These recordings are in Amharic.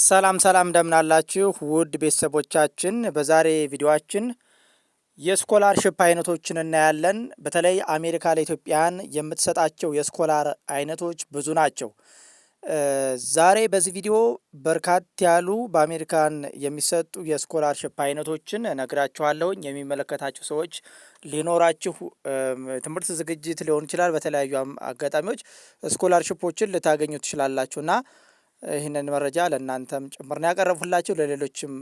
ሰላም ሰላም እንደምን አላችሁ ውድ ቤተሰቦቻችን። በዛሬ ቪዲዮአችን የስኮላርሽፕ አይነቶችን እናያለን። በተለይ አሜሪካ ለኢትዮጵያን የምትሰጣቸው የስኮላር አይነቶች ብዙ ናቸው። ዛሬ በዚህ ቪዲዮ በርካታ ያሉ በአሜሪካን የሚሰጡ የስኮላርሽፕ አይነቶችን እነግራችኋለሁኝ። የሚመለከታችሁ ሰዎች ሊኖራችሁ ትምህርት ዝግጅት ሊሆን ይችላል። በተለያዩ አጋጣሚዎች ስኮላርሽፖችን ልታገኙ ትችላላችሁና ይህንን መረጃ ለእናንተም ጭምር ነው ያቀረብኩላችሁ። ለሌሎችም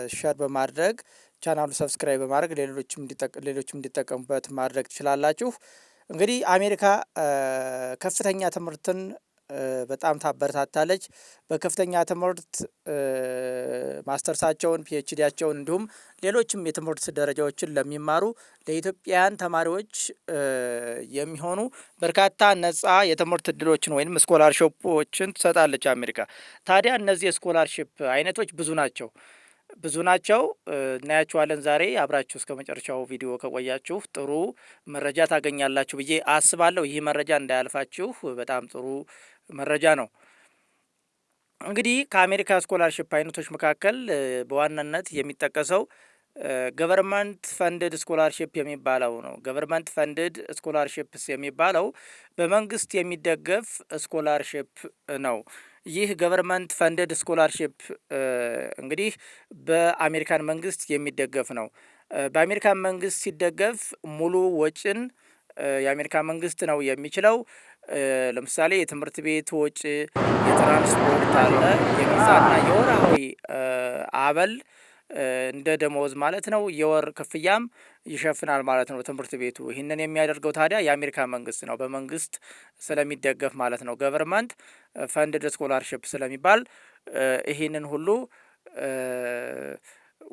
ሸር በማድረግ ቻናሉ ሰብስክራይብ በማድረግ ሌሎችም እንዲጠቀሙበት ማድረግ ትችላላችሁ። እንግዲህ አሜሪካ ከፍተኛ ትምህርትን በጣም ታበረታታለች። በከፍተኛ ትምህርት ማስተርሳቸውን፣ ፒኤችዲያቸውን እንዲሁም ሌሎችም የትምህርት ደረጃዎችን ለሚማሩ ለኢትዮጵያውያን ተማሪዎች የሚሆኑ በርካታ ነጻ የትምህርት እድሎችን ወይም ስኮላርሽፖችን ትሰጣለች አሜሪካ። ታዲያ እነዚህ የስኮላርሽፕ አይነቶች ብዙ ናቸው እናያችኋለን። ዛሬ አብራችሁ እስከ መጨረሻው ቪዲዮ ከቆያችሁ ጥሩ መረጃ ታገኛላችሁ ብዬ አስባለሁ። ይህ መረጃ እንዳያልፋችሁ በጣም ጥሩ መረጃ ነው። እንግዲህ ከአሜሪካ ስኮላርሽፕ አይነቶች መካከል በዋናነት የሚጠቀሰው ገቨርንመንት ፈንድድ ስኮላርሽፕ የሚባለው ነው። ገቨርንመንት ፈንድድ ስኮላርሽፕስ የሚባለው በመንግስት የሚደገፍ ስኮላርሽፕ ነው። ይህ ገቨርንመንት ፈንድድ ስኮላርሽፕ እንግዲህ በአሜሪካን መንግስት የሚደገፍ ነው። በአሜሪካን መንግስት ሲደገፍ ሙሉ ወጪን የአሜሪካ መንግስት ነው የሚችለው። ለምሳሌ የትምህርት ቤት ወጪ፣ የትራንስፖርት አለ፣ የቪዛና የወርሃዊ አበል እንደ ደመወዝ ማለት ነው። የወር ክፍያም ይሸፍናል ማለት ነው ትምህርት ቤቱ። ይህንን የሚያደርገው ታዲያ የአሜሪካ መንግስት ነው፣ በመንግስት ስለሚደገፍ ማለት ነው። ገቨርንመንት ፈንድድ ስኮላርሽፕ ስለሚባል ይህንን ሁሉ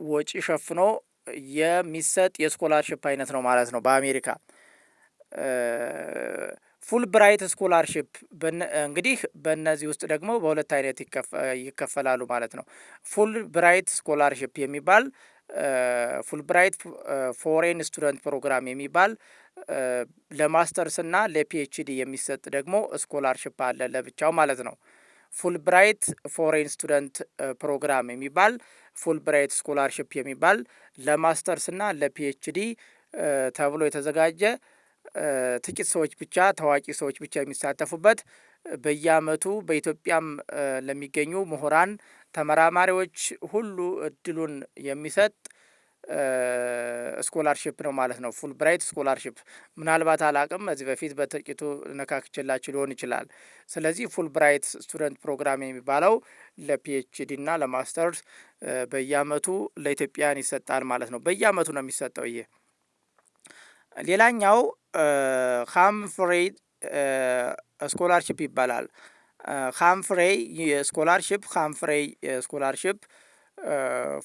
ወጪ ሸፍኖ የሚሰጥ የስኮላርሽፕ አይነት ነው ማለት ነው በአሜሪካ። ፉል ብራይት ስኮላርሽፕ እንግዲህ በእነዚህ ውስጥ ደግሞ በሁለት አይነት ይከፈላሉ ማለት ነው። ፉል ብራይት ስኮላርሽፕ የሚባል ፉል ብራይት ፎሬን ስቱደንት ፕሮግራም የሚባል ለማስተርስ እና ለፒኤችዲ የሚሰጥ ደግሞ ስኮላርሽፕ አለ ለብቻው ማለት ነው። ፉል ብራይት ፎሬን ስቱደንት ፕሮግራም የሚባል ፉል ብራይት ስኮላርሽፕ የሚባል ለማስተርስ እና ለፒኤችዲ ተብሎ የተዘጋጀ ጥቂት ሰዎች ብቻ ታዋቂ ሰዎች ብቻ የሚሳተፉበት በየአመቱ በኢትዮጵያም ለሚገኙ ምሁራን፣ ተመራማሪዎች ሁሉ እድሉን የሚሰጥ ስኮላርሽፕ ነው ማለት ነው። ፉል ብራይት ስኮላርሽፕ ምናልባት አላቅም እዚህ በፊት በጥቂቱ ነካክቼላችሁ ሊሆን ይችላል። ስለዚህ ፉል ብራይት ስቱደንት ፕሮግራም የሚባለው ለፒኤችዲ እና ለማስተርስ በየአመቱ ለኢትዮጵያን ይሰጣል ማለት ነው። በየአመቱ ነው የሚሰጠው። ይሄ ሌላኛው ሃምፍሬይ ስኮላርሽፕ ይባላል። ሃምፍሬይ ስኮላርሽፕ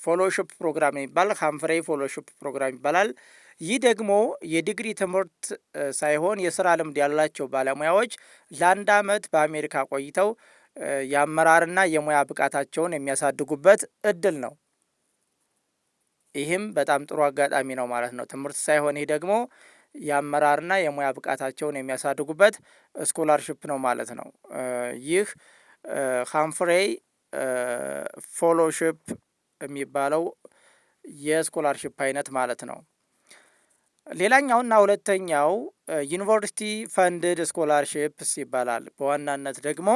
ፎሎሺፕ ፕሮግራም የሚባል ሃምፍሬይ ፎሎሺፕ ፕሮግራም ይባላል። ይህ ደግሞ የዲግሪ ትምህርት ሳይሆን የስራ ልምድ ያላቸው ባለሙያዎች ለአንድ አመት በአሜሪካ ቆይተው የአመራርና የሙያ ብቃታቸውን የሚያሳድጉበት እድል ነው። ይህም በጣም ጥሩ አጋጣሚ ነው ማለት ነው። ትምህርት ሳይሆን ይህ ደግሞ የአመራርና የሙያ ብቃታቸውን የሚያሳድጉበት ስኮላርሽፕ ነው ማለት ነው። ይህ ሃምፍሬይ ፎሎሺፕ የሚባለው የስኮላርሽፕ አይነት ማለት ነው። ሌላኛውና ሁለተኛው ዩኒቨርሲቲ ፈንድድ ስኮላርሽፕስ ይባላል። በዋናነት ደግሞ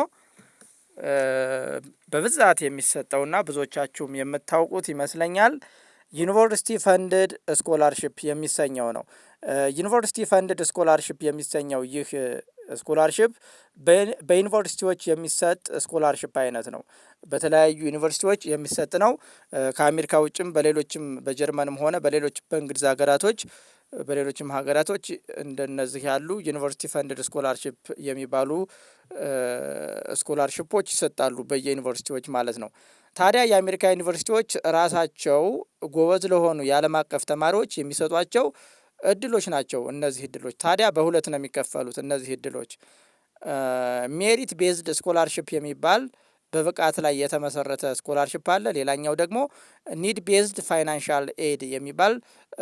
በብዛት የሚሰጠውና ብዙዎቻችሁም የምታውቁት ይመስለኛል ዩኒቨርሲቲ ፈንድድ ስኮላርሽፕ የሚሰኘው ነው። ዩኒቨርሲቲ ፈንድድ ስኮላርሽፕ የሚሰኘው ይህ ስኮላርሽፕ በዩኒቨርሲቲዎች የሚሰጥ ስኮላርሽፕ አይነት ነው። በተለያዩ ዩኒቨርሲቲዎች የሚሰጥ ነው። ከአሜሪካ ውጭም በሌሎችም በጀርመንም ሆነ በሌሎች በእንግሊዝ ሀገራቶች በሌሎችም ሀገራቶች እንደነዚህ ያሉ ዩኒቨርሲቲ ፈንድድ ስኮላርሽፕ የሚባሉ ስኮላርሽፖች ይሰጣሉ በየዩኒቨርሲቲዎች ማለት ነው። ታዲያ የአሜሪካ ዩኒቨርሲቲዎች ራሳቸው ጎበዝ ለሆኑ የዓለም አቀፍ ተማሪዎች የሚሰጧቸው እድሎች ናቸው። እነዚህ እድሎች ታዲያ በሁለት ነው የሚከፈሉት። እነዚህ እድሎች ሜሪት ቤዝድ ስኮላርሽፕ የሚባል በብቃት ላይ የተመሰረተ ስኮላርሽፕ አለ። ሌላኛው ደግሞ ኒድ ቤዝድ ፋይናንሻል ኤድ የሚባል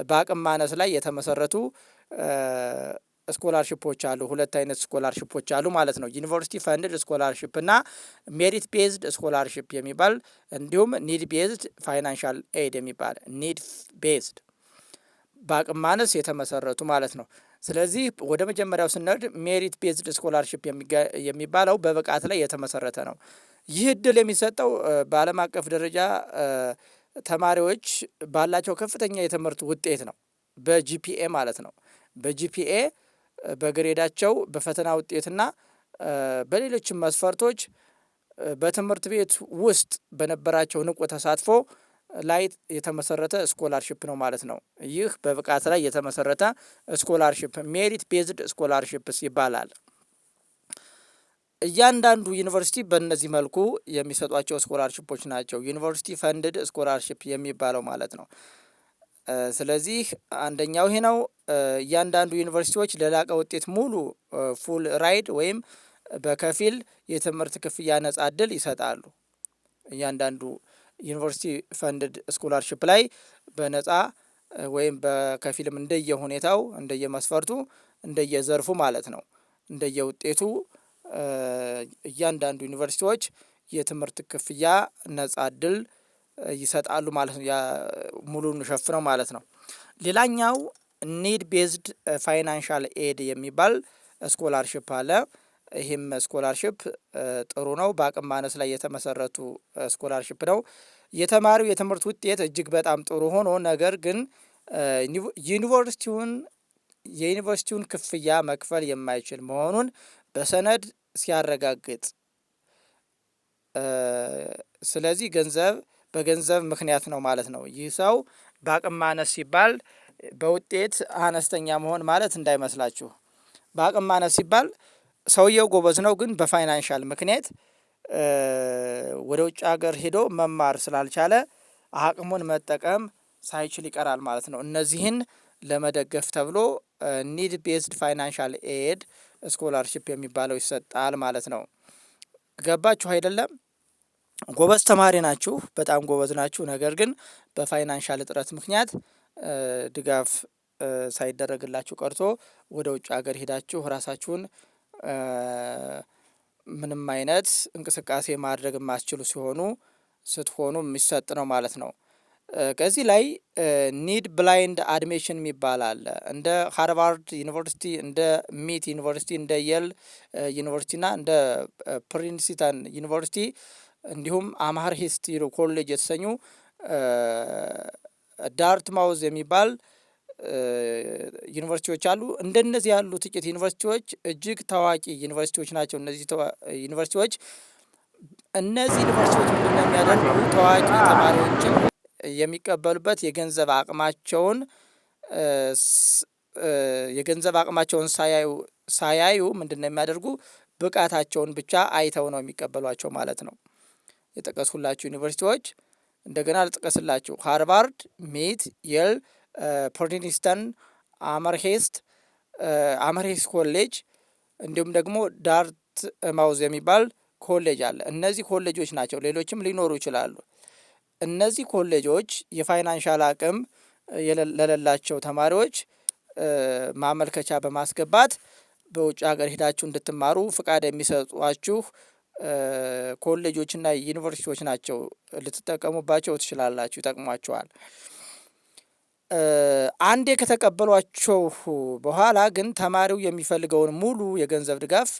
በአቅም ማነስ ላይ የተመሰረቱ ስኮላርሽፖች አሉ። ሁለት አይነት ስኮላርሽፖች አሉ ማለት ነው። ዩኒቨርሲቲ ፈንድድ ስኮላርሽፕ እና ሜሪት ቤዝድ ስኮላርሽፕ የሚባል እንዲሁም ኒድ ቤዝድ ፋይናንሻል ኤድ የሚባል ኒድ ቤዝድ በአቅም ማነስ የተመሰረቱ ማለት ነው። ስለዚህ ወደ መጀመሪያው ስንሄድ ሜሪት ቤዝድ ስኮላርሽፕ የሚባለው በብቃት ላይ የተመሰረተ ነው። ይህ እድል የሚሰጠው በዓለም አቀፍ ደረጃ ተማሪዎች ባላቸው ከፍተኛ የትምህርት ውጤት ነው። በጂፒኤ ማለት ነው። በጂፒኤ በግሬዳቸው በፈተና ውጤትና በሌሎችም መስፈርቶች በትምህርት ቤት ውስጥ በነበራቸው ንቁ ተሳትፎ ላይ የተመሰረተ ስኮላርሽፕ ነው ማለት ነው። ይህ በብቃት ላይ የተመሰረተ ስኮላርሽፕ ሜሪት ቤዝድ ስኮላርሽፕስ ይባላል። እያንዳንዱ ዩኒቨርሲቲ በእነዚህ መልኩ የሚሰጧቸው ስኮላርሽፖች ናቸው ዩኒቨርሲቲ ፈንድድ ስኮላርሽፕ የሚባለው ማለት ነው። ስለዚህ አንደኛው ይሄ ነው። እያንዳንዱ ዩኒቨርሲቲዎች ለላቀ ውጤት ሙሉ ፉል ራይድ ወይም በከፊል የትምህርት ክፍያ ነጻ እድል ይሰጣሉ። እያንዳንዱ ዩኒቨርሲቲ ፈንድድ ስኮላርሽፕ ላይ በነጻ ወይም በከፊልም እንደየሁኔታው እንደየመስፈርቱ እንደየዘርፉ ማለት ነው እንደየውጤቱ እያንዳንዱ ዩኒቨርሲቲዎች የትምህርት ክፍያ ነጻ እድል ይሰጣሉ ማለት ነው። ሙሉን ሸፍነው ማለት ነው። ሌላኛው ኒድ ቤዝድ ፋይናንሻል ኤድ የሚባል ስኮላርሽፕ አለ። ይህም ስኮላርሽፕ ጥሩ ነው። በአቅም ማነስ ላይ የተመሰረቱ ስኮላርሽፕ ነው። የተማሪው የትምህርት ውጤት እጅግ በጣም ጥሩ ሆኖ ነገር ግን የዩኒቨርሲቲውን ክፍያ መክፈል የማይችል መሆኑን በሰነድ ሲያረጋግጥ፣ ስለዚህ በገንዘብ ምክንያት ነው ማለት ነው። ይህ ሰው በአቅም ማነስ ሲባል በውጤት አነስተኛ መሆን ማለት እንዳይመስላችሁ። በአቅም ማነስ ሲባል ሰውየው ጎበዝ ነው፣ ግን በፋይናንሻል ምክንያት ወደ ውጭ ሀገር ሄዶ መማር ስላልቻለ አቅሙን መጠቀም ሳይችል ይቀራል ማለት ነው። እነዚህን ለመደገፍ ተብሎ ኒድ ቤዝድ ፋይናንሻል ኤድ ስኮላርሽፕ የሚባለው ይሰጣል ማለት ነው። ገባችሁ አይደለም? ጎበዝ ተማሪ ናችሁ፣ በጣም ጎበዝ ናችሁ። ነገር ግን በፋይናንሻል እጥረት ምክንያት ድጋፍ ሳይደረግላችሁ ቀርቶ ወደ ውጭ ሀገር ሄዳችሁ ራሳችሁን ምንም አይነት እንቅስቃሴ ማድረግ የማትችሉ ስትሆኑ የሚሰጥ ነው ማለት ነው። ከዚህ ላይ ኒድ ብላይንድ አድሚሽን የሚባል አለ። እንደ ሃርቫርድ ዩኒቨርሲቲ፣ እንደ ሚት ዩኒቨርሲቲ፣ እንደ የል ዩኒቨርሲቲና እንደ ፕሪንስተን ዩኒቨርሲቲ እንዲሁም አምሃርሂስት ኮሌጅ የተሰኙ ዳርትማውዝ የሚባል ዩኒቨርሲቲዎች አሉ። እንደነዚህ ያሉ ጥቂት ዩኒቨርሲቲዎች እጅግ ታዋቂ ዩኒቨርሲቲዎች ናቸው። እነዚህ ዩኒቨርሲቲዎች ምንድን ነው የሚያደርጉ? ታዋቂ ተማሪዎችን የሚቀበሉበት የገንዘብ አቅማቸውን ሳያዩ ምንድን ነው የሚያደርጉ? ብቃታቸውን ብቻ አይተው ነው የሚቀበሏቸው ማለት ነው። የጠቀስሁላችሁ ዩኒቨርሲቲዎች እንደገና ልጥቀስላችሁ። ሃርቫርድ፣ ሚት፣ የል፣ ፕሪንስተን፣ አመርሄስት ኮሌጅ እንዲሁም ደግሞ ዳርትማውዝ የሚባል ኮሌጅ አለ። እነዚህ ኮሌጆች ናቸው። ሌሎችም ሊኖሩ ይችላሉ። እነዚህ ኮሌጆች የፋይናንሻል አቅም ለሌላቸው ተማሪዎች ማመልከቻ በማስገባት በውጭ ሀገር ሄዳችሁ እንድትማሩ ፍቃድ የሚሰጧችሁ ኮሌጆችና ዩኒቨርሲቲዎች ናቸው። ልትጠቀሙባቸው ትችላላችሁ፣ ይጠቅሟቸዋል። አንዴ ከተቀበሏቸው በኋላ ግን ተማሪው የሚፈልገውን ሙሉ የገንዘብ ድጋፍ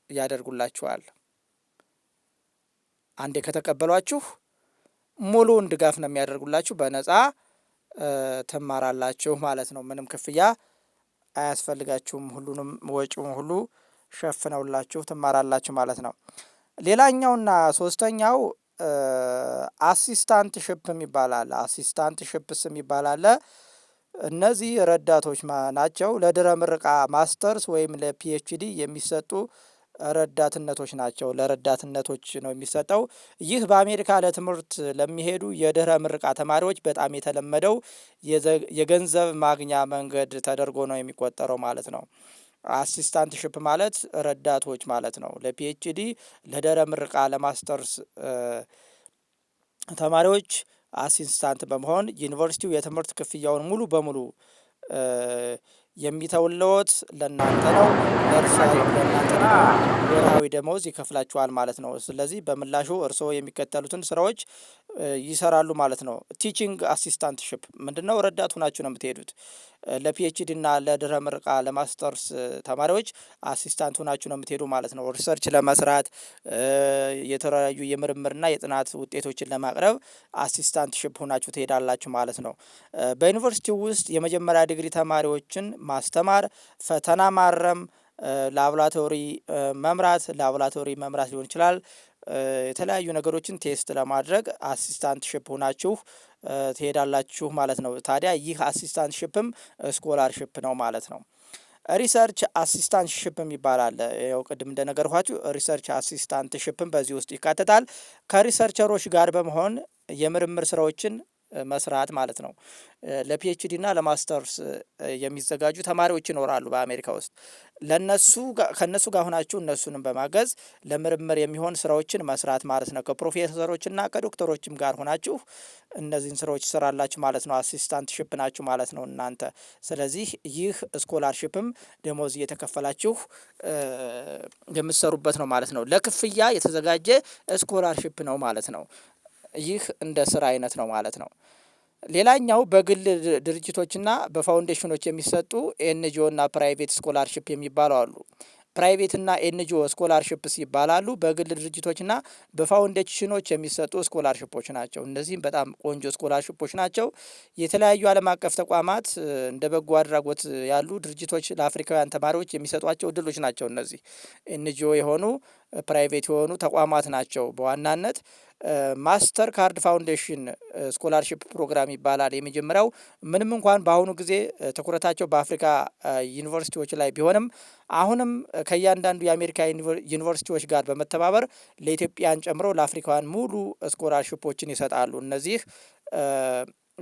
ያደርጉላችኋል። አንዴ ከተቀበሏችሁ ሙሉውን ድጋፍ ነው የሚያደርጉላችሁ። በነጻ ትማራላችሁ ማለት ነው። ምንም ክፍያ አያስፈልጋችሁም። ሁሉንም ወጪውን ሁሉ ሸፍነውላችሁ ትማራላችሁ ማለት ነው። ሌላኛውና ሶስተኛው አሲስታንት ሽፕ የሚባል አለ። አሲስታንት ሽፕስ የሚባል አለ። እነዚህ ረዳቶች ናቸው። ለድህረ ምረቃ ማስተርስ ወይም ለፒኤችዲ የሚሰጡ ረዳትነቶች ናቸው። ለረዳትነቶች ነው የሚሰጠው። ይህ በአሜሪካ ለትምህርት ለሚሄዱ የድህረ ምረቃ ተማሪዎች በጣም የተለመደው የገንዘብ ማግኛ መንገድ ተደርጎ ነው የሚቆጠረው ማለት ነው። አሲስታንት ሽፕ ማለት ረዳቶች ማለት ነው። ለፒኤችዲ፣ ለድህረ ምረቃ፣ ለማስተርስ ተማሪዎች አሲስታንት በመሆን ዩኒቨርሲቲው የትምህርት ክፍያውን ሙሉ በሙሉ የሚተውልዎት ለእናንተ ነው። ለእናንተ ደግሞ ወርሃዊ ደመወዝ ይከፍላችኋል ማለት ነው። ስለዚህ በምላሹ እርስዎ የሚከተሉትን ስራዎች ይሰራሉ ማለት ነው። ቲቺንግ አሲስታንትሽፕ ምንድነው? ረዳት ሆናችሁ ነው የምትሄዱት። ለፒኤችዲ እና ለድህረ ምረቃ ለማስተርስ ተማሪዎች አሲስታንት ሆናችሁ ነው የምትሄዱ ማለት ነው። ሪሰርች ለመስራት የተለያዩ የምርምርና የጥናት ውጤቶችን ለማቅረብ አሲስታንትሽፕ ሆናችሁ ትሄዳላችሁ ማለት ነው። በዩኒቨርሲቲ ውስጥ የመጀመሪያ ዲግሪ ተማሪዎችን ማስተማር፣ ፈተና ማረም፣ ላቦራቶሪ መምራት ሊሆን ይችላል። የተለያዩ ነገሮችን ቴስት ለማድረግ አሲስታንትሽፕ ሆናችሁ ትሄዳላችሁ ማለት ነው። ታዲያ ይህ አሲስታንትሽፕም ስኮላርሽፕ ነው ማለት ነው። ሪሰርች አሲስታንትሽፕም ይባላል። ያው ቅድም እንደነገርኳችሁ ሪሰርች አሲስታንትሽፕም በዚህ ውስጥ ይካተታል። ከሪሰርቸሮች ጋር በመሆን የምርምር ስራዎችን መስራት ማለት ነው። ለፒኤችዲ እና ለማስተርስ የሚዘጋጁ ተማሪዎች ይኖራሉ በአሜሪካ ውስጥ። ከእነሱ ጋር ሆናችሁ እነሱንም በማገዝ ለምርምር የሚሆን ስራዎችን መስራት ማለት ነው። ከፕሮፌሰሮችና ከዶክተሮችም ጋር ሆናችሁ እነዚህን ስራዎች ትሰራላችሁ ማለት ነው። አሲስታንትሽፕ ናችሁ ማለት ነው እናንተ። ስለዚህ ይህ ስኮላርሽፕም ደሞዝ እየተከፈላችሁ የምትሰሩበት ነው ማለት ነው። ለክፍያ የተዘጋጀ ስኮላርሽፕ ነው ማለት ነው። ይህ እንደ ስራ አይነት ነው ማለት ነው። ሌላኛው በግል ድርጅቶችና በፋውንዴሽኖች የሚሰጡ ኤንጂኦ እና ፕራይቬት ስኮላርሽፕ የሚባሉ አሉ። ፕራይቬት እና ኤንጂኦ ስኮላርሽፕስ ይባላሉ። በግል ድርጅቶችና በፋውንዴሽኖች የሚሰጡ ስኮላርሽፖች ናቸው። እነዚህም በጣም ቆንጆ ስኮላርሽፖች ናቸው። የተለያዩ ዓለም አቀፍ ተቋማት እንደ በጎ አድራጎት ያሉ ድርጅቶች ለአፍሪካውያን ተማሪዎች የሚሰጧቸው እድሎች ናቸው። እነዚህ ኤንጂኦ የሆኑ ፕራይቬት የሆኑ ተቋማት ናቸው። በዋናነት ማስተር ካርድ ፋውንዴሽን ስኮላርሽፕ ፕሮግራም ይባላል። የመጀመሪያው ምንም እንኳን በአሁኑ ጊዜ ትኩረታቸው በአፍሪካ ዩኒቨርሲቲዎች ላይ ቢሆንም አሁንም ከእያንዳንዱ የአሜሪካ ዩኒቨርሲቲዎች ጋር በመተባበር ለኢትዮጵያን ጨምሮ ለአፍሪካውያን ሙሉ ስኮላርሽፖችን ይሰጣሉ። እነዚህ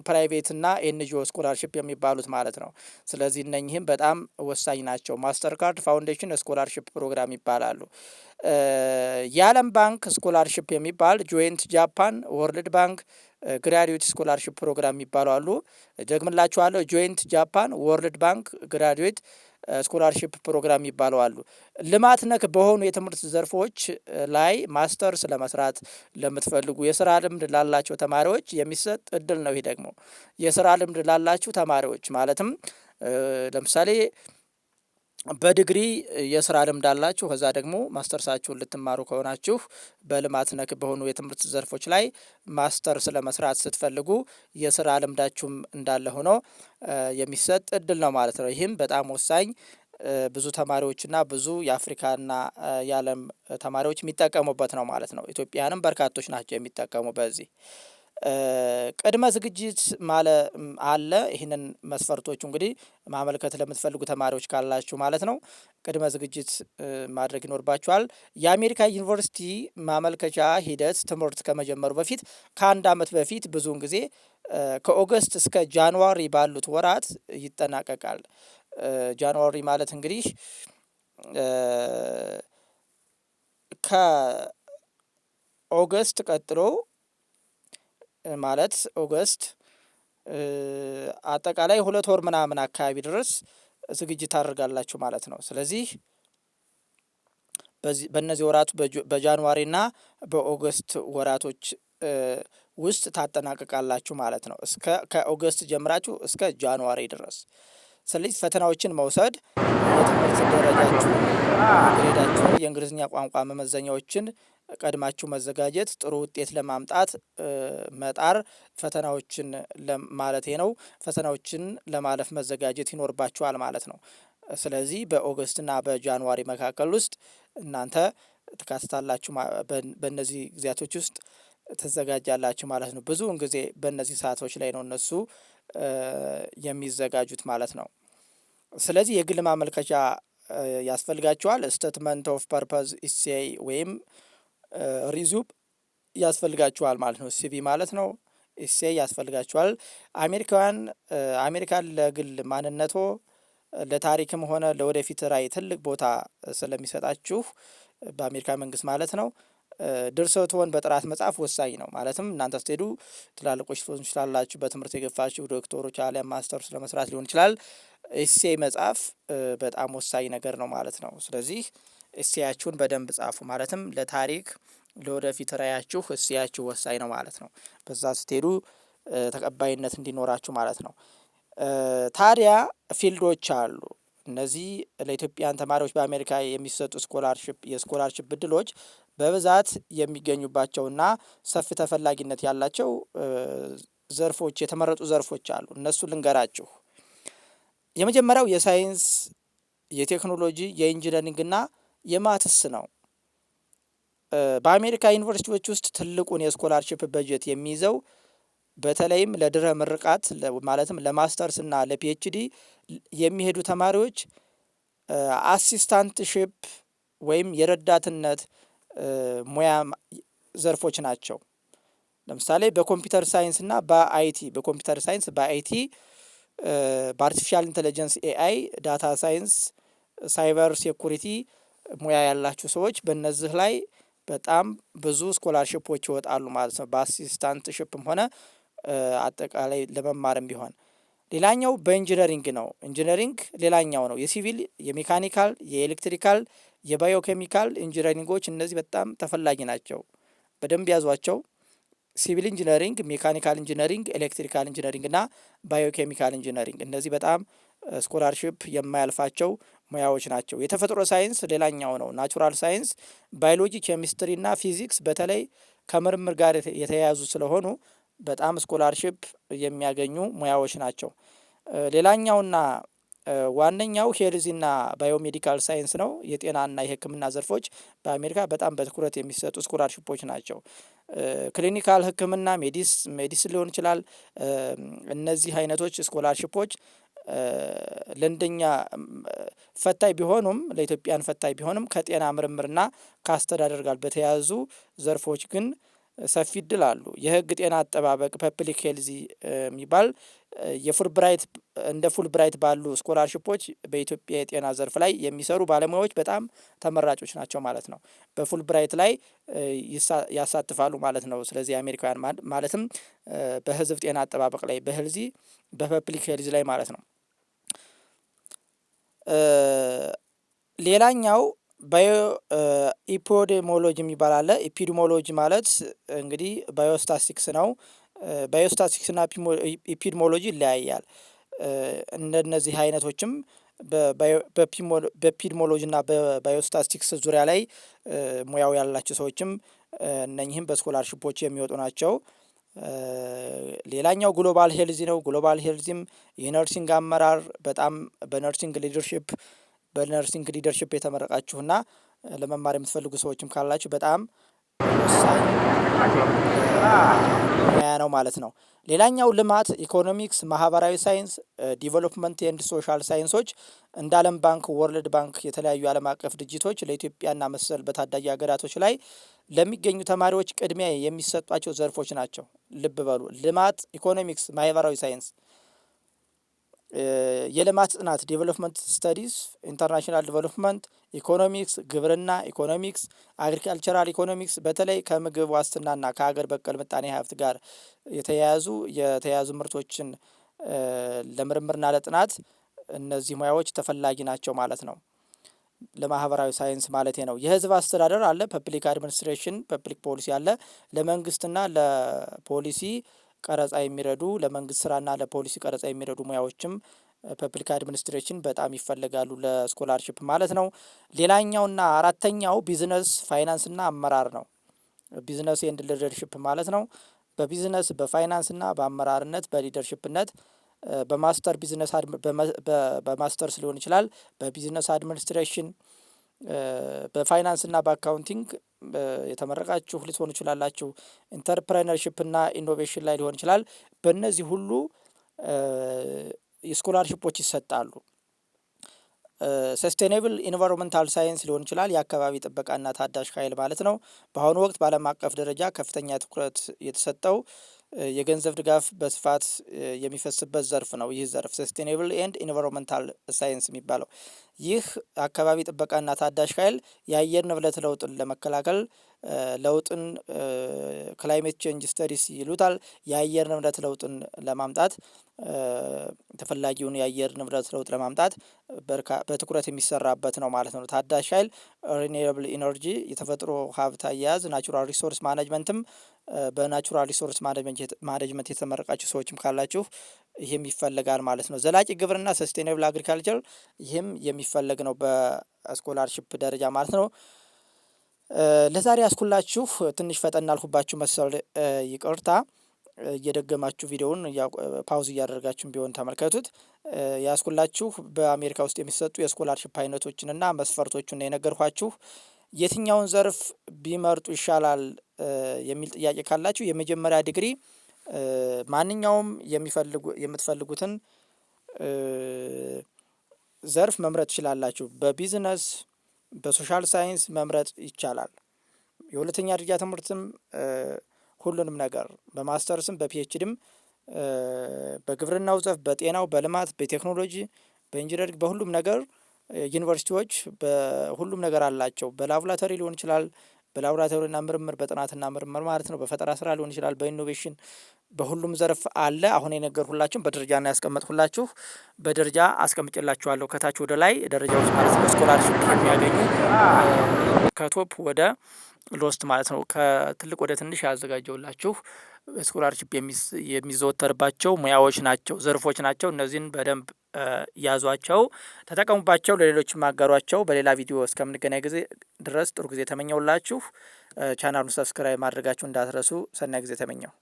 ፕራይቬት እና ኤንጂኦ ስኮላርሽፕ የሚባሉት ማለት ነው። ስለዚህ እነኚህም በጣም ወሳኝ ናቸው። ማስተር ካርድ ፋውንዴሽን ስኮላርሽፕ ፕሮግራም ይባላሉ። የዓለም ባንክ ስኮላርሽፕ የሚባል፣ ጆይንት ጃፓን፣ ወርልድ ባንክ ግራጁዌት ስኮላርሽፕ ፕሮግራም የሚባሉ አሉ። ደግምላችኋለሁ። ጆይንት ጃፓን፣ ወርልድ ባንክ ግራጁዌት ስኮላርሽፕ ፕሮግራም ይባለው አሉ። ልማት ነክ በሆኑ የትምህርት ዘርፎች ላይ ማስተርስ ለመስራት ለምትፈልጉ የስራ ልምድ ላላቸው ተማሪዎች የሚሰጥ እድል ነው። ይሄ ደግሞ የስራ ልምድ ላላችሁ ተማሪዎች ማለትም ለምሳሌ በዲግሪ የስራ ልምድ አላችሁ፣ ከዛ ደግሞ ማስተርሳችሁን ልትማሩ ከሆናችሁ በልማት ነክ በሆኑ የትምህርት ዘርፎች ላይ ማስተርስ ለመስራት ስትፈልጉ የስራ ልምዳችሁም እንዳለ ሆኖ የሚሰጥ እድል ነው ማለት ነው። ይህም በጣም ወሳኝ ብዙ ተማሪዎችና ብዙ የአፍሪካና የዓለም ተማሪዎች የሚጠቀሙበት ነው ማለት ነው። ኢትዮጵያንም በርካቶች ናቸው የሚጠቀሙ በዚህ ቅድመ ዝግጅት አለ። ይህንን መስፈርቶቹ እንግዲህ ማመልከት ለምትፈልጉ ተማሪዎች ካላችሁ ማለት ነው ቅድመ ዝግጅት ማድረግ ይኖርባችኋል። የአሜሪካ ዩኒቨርሲቲ ማመልከቻ ሂደት ትምህርት ከመጀመሩ በፊት ከአንድ ዓመት በፊት ብዙውን ጊዜ ከኦገስት እስከ ጃንዋሪ ባሉት ወራት ይጠናቀቃል። ጃንዋሪ ማለት እንግዲህ ከኦገስት ቀጥሎ ማለት ኦገስት አጠቃላይ 2 ወር ምናምን አካባቢ ድረስ ዝግጅት ታደርጋላችሁ ማለት ነው። ስለዚህ በእነዚህ ወራት በጃንዋሪና በኦገስት ወራቶች ውስጥ ታጠናቅቃላችሁ ማለት ነው። ከኦገስት ጀምራችሁ እስከ ጃንዋሪ ድረስ። ስለዚህ ፈተናዎችን መውሰድ፣ የትምህርት ደረጃችሁን፣ ግሬዳችሁን፣ የእንግሊዝኛ ቋንቋ መመዘኛዎችን ቀድማችሁ መዘጋጀት፣ ጥሩ ውጤት ለማምጣት መጣር፣ ፈተናዎችን ማለት ነው። ፈተናዎችን ለማለፍ መዘጋጀት ይኖርባችኋል ማለት ነው። ስለዚህ በኦገስትና በጃንዋሪ መካከል ውስጥ እናንተ ትካትታላችሁ። በእነዚህ ጊዜያቶች ውስጥ ትዘጋጃላችሁ ማለት ነው። ብዙውን ጊዜ በእነዚህ ሰዓቶች ላይ ነው እነሱ የሚዘጋጁት ማለት ነው። ስለዚህ የግል ማመልከቻ ያስፈልጋችኋል። ስቴትመንት ኦፍ ፐርፐዝ ኢሴይ ወይም ሪዙም ያስፈልጋችኋል ማለት ነው። ሲቪ ማለት ነው። ኢሴይ ያስፈልጋችኋል። አሜሪካን ለግል ማንነቶ ለታሪክም ሆነ ለወደፊት ራዕይ ትልቅ ቦታ ስለሚሰጣችሁ በአሜሪካ መንግስት ማለት ነው ድርሰትዎን በጥራት መጻፍ ወሳኝ ነው። ማለትም እናንተ ስትሄዱ ትላልቆች ትሆኑ ትችላላችሁ። በትምህርት የገፋችሁ ዶክተሮች አሊያም ማስተርስ ለመስራት ሊሆን ይችላል። ኤሴ መጻፍ በጣም ወሳኝ ነገር ነው ማለት ነው። ስለዚህ ኤሴያችሁን በደንብ ጻፉ። ማለትም ለታሪክ ለወደፊት ራዕያችሁ ኤሴያችሁ ወሳኝ ነው ማለት ነው። በዛ ስትሄዱ ተቀባይነት እንዲኖራችሁ ማለት ነው። ታዲያ ፊልዶች አሉ። እነዚህ ለኢትዮጵያን ተማሪዎች በአሜሪካ የሚሰጡ የስኮላርሽፕ እድሎች በብዛት የሚገኙባቸውና ሰፊ ተፈላጊነት ያላቸው ዘርፎች የተመረጡ ዘርፎች አሉ። እነሱ ልንገራችሁ። የመጀመሪያው የሳይንስ፣ የቴክኖሎጂ፣ የኢንጂነሪንግና የማትስ ነው። በአሜሪካ ዩኒቨርሲቲዎች ውስጥ ትልቁን የስኮላርሽፕ በጀት የሚይዘው በተለይም ለድህረ ምርቃት ማለትም ለማስተርስ እና ለፒኤችዲ የሚሄዱ ተማሪዎች አሲስታንትሺፕ ወይም የረዳትነት ሙያ ዘርፎች ናቸው። ለምሳሌ በኮምፒውተር ሳይንስ እና በኮምፒውተር ሳይንስ በአይቲ በአርቲፊሻል ኢንተለጀንስ ኤአይ፣ ዳታ ሳይንስ፣ ሳይበር ሴኩሪቲ ሙያ ያላችሁ ሰዎች በእነዚህ ላይ በጣም ብዙ ስኮላርሽፖች ይወጣሉ ማለት ነው። በአሲስታንትሺፕም ሆነ አጠቃላይ ለመማርም ቢሆን። ሌላኛው በኢንጂነሪንግ ነው። ኢንጂነሪንግ ሌላኛው ነው። የሲቪል፣ የሜካኒካል፣ የኤሌክትሪካል፣ የባዮኬሚካል ኢንጂነሪንጎች እነዚህ በጣም ተፈላጊ ናቸው። በደንብ ያዟቸው። ሲቪል ኢንጂነሪንግ፣ ሜካኒካል ኢንጂነሪንግ፣ ኤሌክትሪካል ኢንጂነሪንግ እና ባዮኬሚካል ኢንጂነሪንግ እነዚህ በጣም ስኮላርሽፕ የማያልፋቸው ሙያዎች ናቸው። የተፈጥሮ ሳይንስ ሌላኛው ነው። ናቹራል ሳይንስ፣ ባዮሎጂ፣ ኬሚስትሪ እና ፊዚክስ በተለይ ከምርምር ጋር የተያያዙ ስለሆኑ በጣም ስኮላርሽፕ የሚያገኙ ሙያዎች ናቸው። ሌላኛውና ዋነኛው ሄልዚና ባዮሜዲካል ሳይንስ ነው። የጤናና የሕክምና ዘርፎች በአሜሪካ በጣም በትኩረት የሚሰጡ ስኮላርሽፖች ናቸው። ክሊኒካል ሕክምና፣ ሜዲሲን ሊሆን ይችላል። እነዚህ አይነቶች ስኮላርሽፖች ለእንደኛ ፈታኝ ቢሆኑም ለኢትዮጵያን ፈታኝ ቢሆንም ከጤና ምርምርና ከአስተዳደር ጋር በተያያዙ ዘርፎች ግን ሰፊ እድል አሉ። የህግ ጤና አጠባበቅ ፐብሊክ ሄልዚ የሚባል እንደ ፉል ብራይት ባሉ ስኮላርሽፖች በኢትዮጵያ የጤና ዘርፍ ላይ የሚሰሩ ባለሙያዎች በጣም ተመራጮች ናቸው ማለት ነው። በፉል ብራይት ላይ ያሳትፋሉ ማለት ነው። ስለዚህ አሜሪካውያን ማለትም በህዝብ ጤና አጠባበቅ ላይ በሄልዚ በፐብሊክ ሄልዚ ላይ ማለት ነው። ሌላኛው ባዮ ኢፒዲሞሎጂ የሚባል አለ። ኢፒዲሞሎጂ ማለት እንግዲህ ባዮስታቲክስ ነው። ባዮስታቲክስና ኢፒዲሞሎጂ ይለያያል። እንደነዚህ አይነቶችም በፒድሞሎጂና በባዮስታቲክስ ዙሪያ ላይ ሙያው ያላቸው ሰዎችም እነኚህም በስኮላርሽፖች የሚወጡ ናቸው። ሌላኛው ግሎባል ሄልዚ ነው። ግሎባል ሄልዚም የነርሲንግ አመራር በጣም በነርሲንግ ሊደርሽፕ የተመረቃችሁና ለመማር የምትፈልጉ ሰዎችም ካላችሁ በጣም ወሳኝ ሙያ ነው ማለት ነው። ሌላኛው ልማት፣ ኢኮኖሚክስ፣ ማህበራዊ ሳይንስ፣ ዲቨሎፕመንት ኤንድ ሶሻል ሳይንሶች እንደ ዓለም ባንክ፣ ወርልድ ባንክ የተለያዩ ዓለም አቀፍ ድርጅቶች ለኢትዮጵያና መሰል በታዳጊ ሀገራቶች ላይ ለሚገኙ ተማሪዎች ቅድሚያ የሚሰጧቸው ዘርፎች ናቸው። ልብ በሉ። ልማት፣ ኢኮኖሚክስ፣ ማህበራዊ ሳይንስ፣ የልማት ጥናት ዴቨሎፕመንት ስተዲስ፣ ኢንተርናሽናል ዴቨሎፕመንት፣ ኢኮኖሚክስ፣ ግብርና ኢኮኖሚክስ፣ አግሪካልቸራል ኢኮኖሚክስ በተለይ ከምግብ ዋስትናና ከሀገር በቀል ምጣኔ ሀብት ጋር የተያያዙ ምርቶችን ለምርምርና ለጥናት እነዚህ ሙያዎች ተፈላጊ ናቸው ማለት ነው። ለማህበራዊ ሳይንስ ማለት ነው። የህዝብ አስተዳደር አለ። ፐብሊክ አድሚኒስትሬሽን ፐብሊክ ፖሊሲ አለ። ለመንግስትና ለፖሊሲ ቀረጻ የሚረዱ ለመንግስት ስራና ለፖሊሲ ቀረጻ የሚረዱ ሙያዎችም ፐብሊክ አድሚኒስትሬሽን በጣም ይፈልጋሉ ለስኮላርሽፕ ማለት ነው። ሌላኛውና አራተኛው ቢዝነስ ፋይናንስና አመራር ነው። ቢዝነስ ኤንድ ሊደርሽፕ ማለት ነው። በቢዝነስ በፋይናንስና በአመራርነት በሊደርሽፕነት በማስተርስ ሊሆን ይችላል። በቢዝነስ አድሚኒስትሬሽን በፋይናንስና በአካውንቲንግ የተመረቃችሁ ልትሆኑ ይችላላችሁ። ኢንተርፕረነርሺፕ እና ኢኖቬሽን ላይ ሊሆን ይችላል። በእነዚህ ሁሉ ስኮላርሽፖች ይሰጣሉ። ሰስቴኔብል ኢንቫይሮንመንታል ሳይንስ ሊሆን ይችላል። የአካባቢ ጥበቃና ታዳሽ ኃይል ማለት ነው። በአሁኑ ወቅት በዓለም አቀፍ ደረጃ ከፍተኛ ትኩረት የተሰጠው የገንዘብ ድጋፍ በስፋት የሚፈስበት ዘርፍ ነው። ይህ ዘርፍ ሰስቴኔብል ኤንድ ኢንቫይሮንመንታል ሳይንስ የሚባለው ይህ አካባቢ ጥበቃና ታዳሽ ኃይል የአየር ንብረት ለውጥን ለመከላከል ለውጥን ክላይሜት ቼንጅ ስተዲስ ይሉታል። የአየር ንብረት ለውጥን ለማምጣት ተፈላጊውን የአየር ንብረት ለውጥ ለማምጣት በትኩረት የሚሰራበት ነው ማለት ነው። ታዳሽ ኃይል፣ ሪኒዌብል ኢነርጂ፣ የተፈጥሮ ሀብት አያያዝ፣ ናቹራል ሪሶርስ ማኔጅመንትም በናቹራል ሪሶርስ ማኔጅመንት የተመረቃችሁ ሰዎችም ካላችሁ ይህም ይፈለጋል ማለት ነው። ዘላቂ ግብርና ሰስቴናብል አግሪካልቸር ይህም የሚፈለግ ነው በስኮላርሽፕ ደረጃ ማለት ነው። ለዛሬ ያስኩላችሁ ትንሽ ፈጠን አልኩባችሁ መሰል ይቅርታ። እየደገማችሁ ቪዲዮውን ፓውዝ እያደረጋችሁም ቢሆን ተመልከቱት። ያስኩላችሁ በአሜሪካ ውስጥ የሚሰጡ የስኮላርሽፕ አይነቶችንና መስፈርቶችን የነገርኳችሁ። የትኛውን ዘርፍ ቢመርጡ ይሻላል የሚል ጥያቄ ካላችሁ የመጀመሪያ ዲግሪ ማንኛውም የምትፈልጉትን ዘርፍ መምረጥ ትችላላችሁ። በቢዝነስ በሶሻል ሳይንስ መምረጥ ይቻላል። የሁለተኛ ደረጃ ትምህርትም ሁሉንም ነገር በማስተርስም በፒኤችዲም በግብርናው ዘርፍ፣ በጤናው፣ በልማት፣ በቴክኖሎጂ፣ በኢንጂነሪንግ በሁሉም ነገር ዩኒቨርሲቲዎች በሁሉም ነገር አላቸው። በላቦራቶሪ ሊሆን ይችላል፣ በላቦራቶሪና ምርምር በጥናትና ምርምር ማለት ነው። በፈጠራ ስራ ሊሆን ይችላል፣ በኢኖቬሽን በሁሉም ዘርፍ አለ። አሁን የነገርሁላችሁ በደረጃና ያስቀመጥሁላችሁ በደረጃ አስቀምጬላችኋለሁ ከታች ወደ ላይ ደረጃዎች ማለት ነው። ስኮላርሽፕ የሚያገኙ ከቶፕ ወደ ሎስት ማለት ነው። ከትልቅ ወደ ትንሽ ያዘጋጀውላችሁ ስኮላርሽፕ የሚዘወተርባቸው ሙያዎች ናቸው፣ ዘርፎች ናቸው። እነዚህን በደንብ ያዟቸው፣ ተጠቀሙባቸው፣ ለሌሎች ማጋሯቸው። በሌላ ቪዲዮ እስከምንገናኝ ጊዜ ድረስ ጥሩ ጊዜ ተመኘውላችሁ። ቻናሉን ሰብስክራይብ ማድረጋችሁ እንዳትረሱ። ሰናይ ጊዜ ተመኘው።